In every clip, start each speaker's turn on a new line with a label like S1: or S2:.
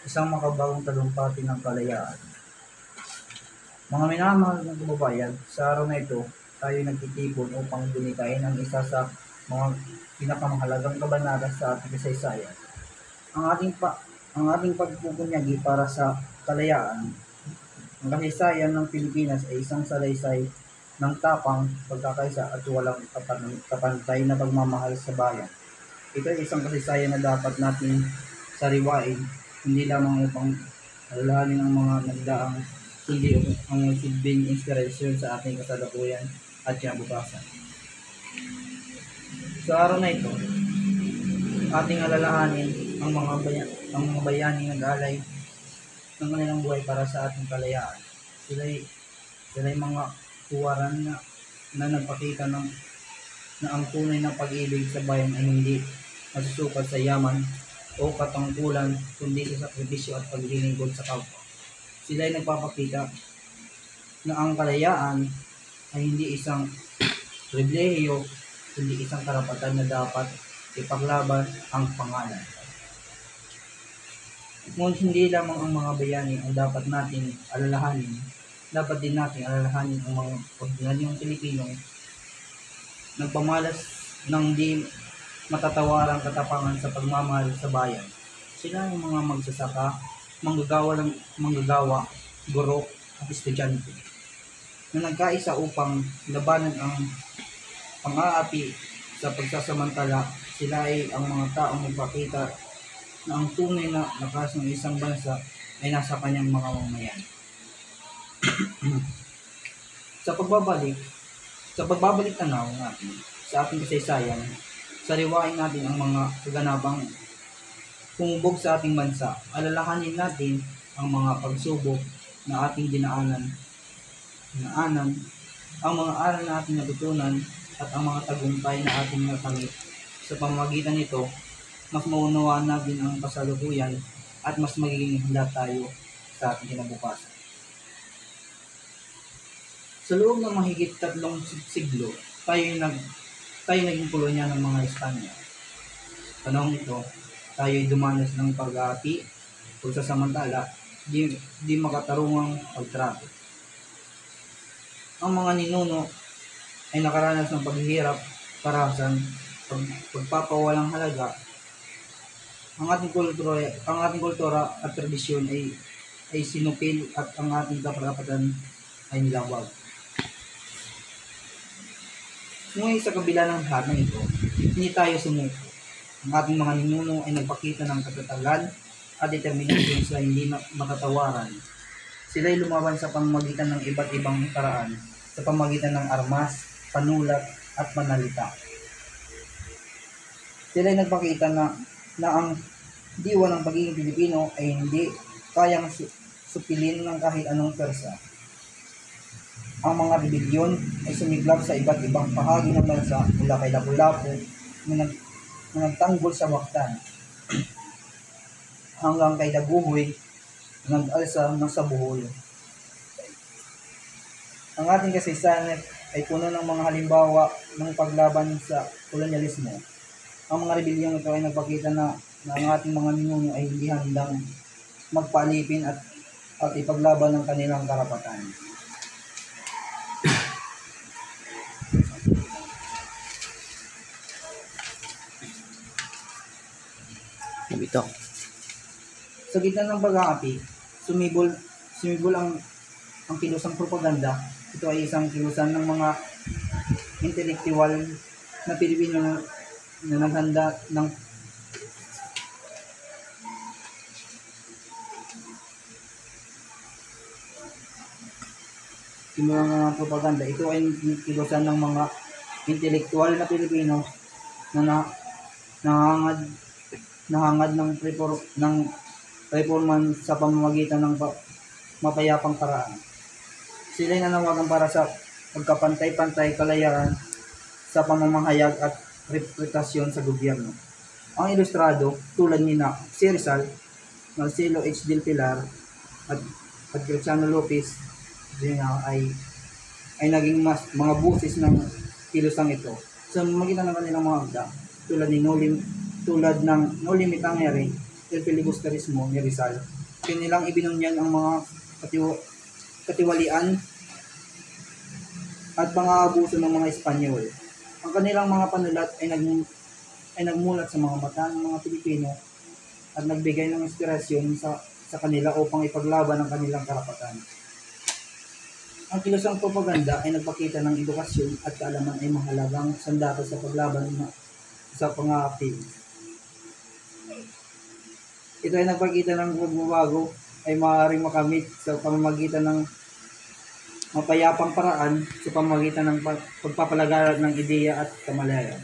S1: Isang makabagong talumpati ng kalayaan. Mga minamahal ng kababayan, sa araw na ito, tayo nagtitipon upang bunikain ang isa sa mga pinakamahalagang kabanata sa ating kasaysayan. Ang ating pagpupunyagi para sa kalayaan. Ang kasaysayan ng Pilipinas ay isang salaysay ng tapang, pagkakaisa at walang kapantay na pagmamahal sa bayan. Ito ay isang kasaysayan na dapat nating sariwain, hindi lamang upang alalahanin ang mga nagdaang, kundi ang silbing inspirasyon sa ating kasalukuyan at kinabukasan. Sa araw na ito, ating alalahanin ang mga bayani nag-alay ng kanilang buhay para sa ating kalayaan. Sila'y mga huwaran na nagpakita na ang tunay na pag-ibig sa bayan ay hindi masusukat sa yaman o katungkulan, kundi sa sakripisyo at paglilingkod sa kapwa. Sila ay nagpapakita na ang kalayaan ay hindi isang pribilehiyo, kundi isang karapatan na dapat ipaglaban ang pangalan. Ngunit hindi lamang ang mga bayani ang dapat nating alalahanin, dapat din nating alalahanin ang mga ordinaryong Pilipino nagpamalas ng di matatawarang katapangan sa pagmamahal sa bayan. Sila ang mga magsasaka, manggagawa, guro at estudyante na nagkaisa upang labanan ang pang-aapi sa pagsasamantala. Sila ay ang mga taong nagpakita na ang tunay na lakas ng isang bansa ay nasa kanyang mga mamayan. Sa pagbabalik tanaw natin sa ating kasaysayan, sariwain natin ang mga kaganapang humubog sa ating bansa. Alalahanin natin ang mga pagsubok na ating dinaanan, ang mga aral na ating natutunan at ang mga tagumpay na ating nakamit. Sa pamamagitan nito, mas maunawaan natin ang kasalukuyan at mas magiging handa tayo sa ating kinabukasan. Sa loob ng mahigit 3 siglo, tayo naging kolonya ng mga Espanya. Panahon ito, tayo ay dumanas ng pag-aapi, pagsasamantala, di makatarungang pagtrato. Ang mga ninuno ay nakaranas ng paghihirap, karahasan, pagpapawalang halaga. Ang ating kultura at tradisyon ay sinupil at ang ating kaparapan ay nilawag. Ngunit sa kabila ng lahat ng ito, hindi tayo sumuko. Ang ating mga ninuno ay nagpakita ng katatagan at determinasyon sa hindi matatawaran. Sila ay lumaban sa pamamagitan ng iba't ibang paraan, sa pamamagitan ng armas, panulat at panalita. Sila ay nagpakita na ang diwa ng pagiging Pilipino ay hindi kayang supilin ng kahit anong persa. Ang mga rebelyon ay sumiglap sa iba't ibang bahagi ng bansa mula kay Lapu-Lapu na nagtanggol sa Mactan hanggang kay Daguhoy na nag-alsa ng Sabuhol. Ang ating kasaysayan ay puno ng mga halimbawa ng paglaban sa kolonyalismo. Ang mga rebelyong ito ay nagpakita na ang ating mga ninuno ay hindi handang magpaalipin at ipaglaban ng kanilang karapatan.
S2: Ito.
S1: Sa gitna ng pag-aapi, sumibol ang kilusang propaganda. Ito ay isang kilusan ng mga intelektuwal na Pilipino na naghanda ng mga propaganda. Ito ay kilusan ng mga intelektuwal na Pilipino na nahangad ng reforman sa pamamagitan ng mapayapang paraan. Sila ay nanawagan para sa pagkapantay-pantay, kalayaan sa pamamahayag at reputasyon sa gobyerno. Ang ilustrado tulad ni si Rizal, Marcelo H. Del Pilar at Graciano Lopez ay naging mga busis ng kilusang ito. Sa pamamagitan ng kanilang mga akda, tulad ng No Limit Tangere, El Filibusterismo ni Rizal. Kanilang ibinunyan ang mga katiwalian at mga abuso ng mga Espanyol. Ang kanilang mga panulat ay nagmulat sa mga mata ng mga Pilipino at nagbigay ng inspirasyon sa kanila upang ipaglaban ang kanilang karapatan. Ang kilusang propaganda ay nagpakita ng edukasyon at kaalaman ay mahalagang sandata sa paglaban sa pangakil. Ito ay nagpakita ng pagbabago ay maaaring makamit sa pamamagitan ng mapayapang paraan sa pamamagitan ng pagpapalaganap ng ideya at kamalayan.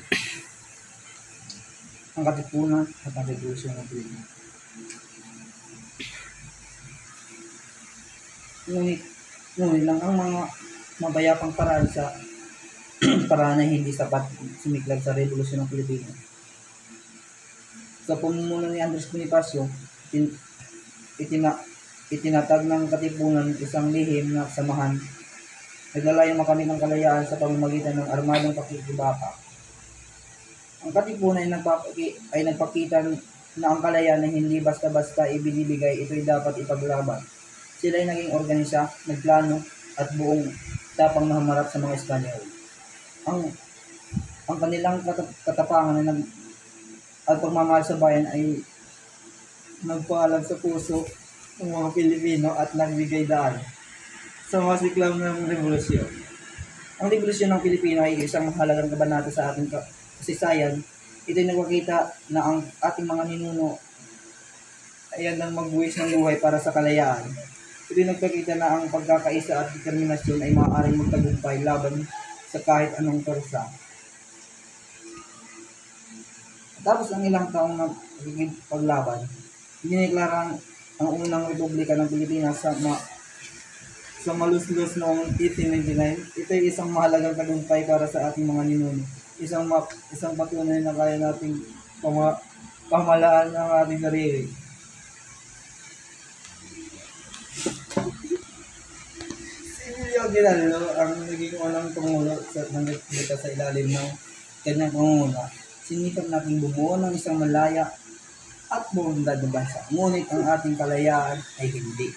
S1: Ang katipunan at ang revolusyon ng Pilipinas. Ngunit lang ang mga mapayapang paraan sa paraan na hindi sapat sumiklab sa revolusyon ng Pilipinas. Sa pamumuno ni Andres Bonifacio, itinatag ng katipunan isang lihim na samahan. Naglalayong makamit ng kalayaan sa pamamagitan ng armadong pakikibaka. Ang katipunan ay nagpakita na ang kalayaan na hindi basta-basta ibinibigay, ito'y dapat ipaglaban. Sila ay naging organisa, nagplano, at buong tapang na humarap sa mga Espanyol. Ang kanilang katapangan at pagmamahal sa bayan ay nagpaalam sa puso ng mga Pilipino at nagbigay daan sa masiklam ng revolusyon. Ang revolusyon ng Pilipino ay isang mahalagang kabanata sa ating kasaysayan. Ito'y nagpakita na ang ating mga ninuno ay handang magbuwis ng buhay para sa kalayaan. Ito'y nagpakita na ang pagkakaisa at determinasyon ay maaaring magtagumpay laban sa kahit anong persa. Tapos ang ilang taong nagiging paglaban, dineklara ang unang Republika ng Pilipinas sa maluslus noong 1899. Ito ay isang mahalagang tagumpay para sa ating mga ninuno. Isang patunay na kaya nating pamahalaan ng ating sarili. Si Emilio Aguinaldo ang naging unang pangulo ng Republika sa ilalim ng kanyang pangunguna. Sinikap nating bumuo ng isang malaya at buundad na bansa. Ngunit ang ating kalayaan ay hindi.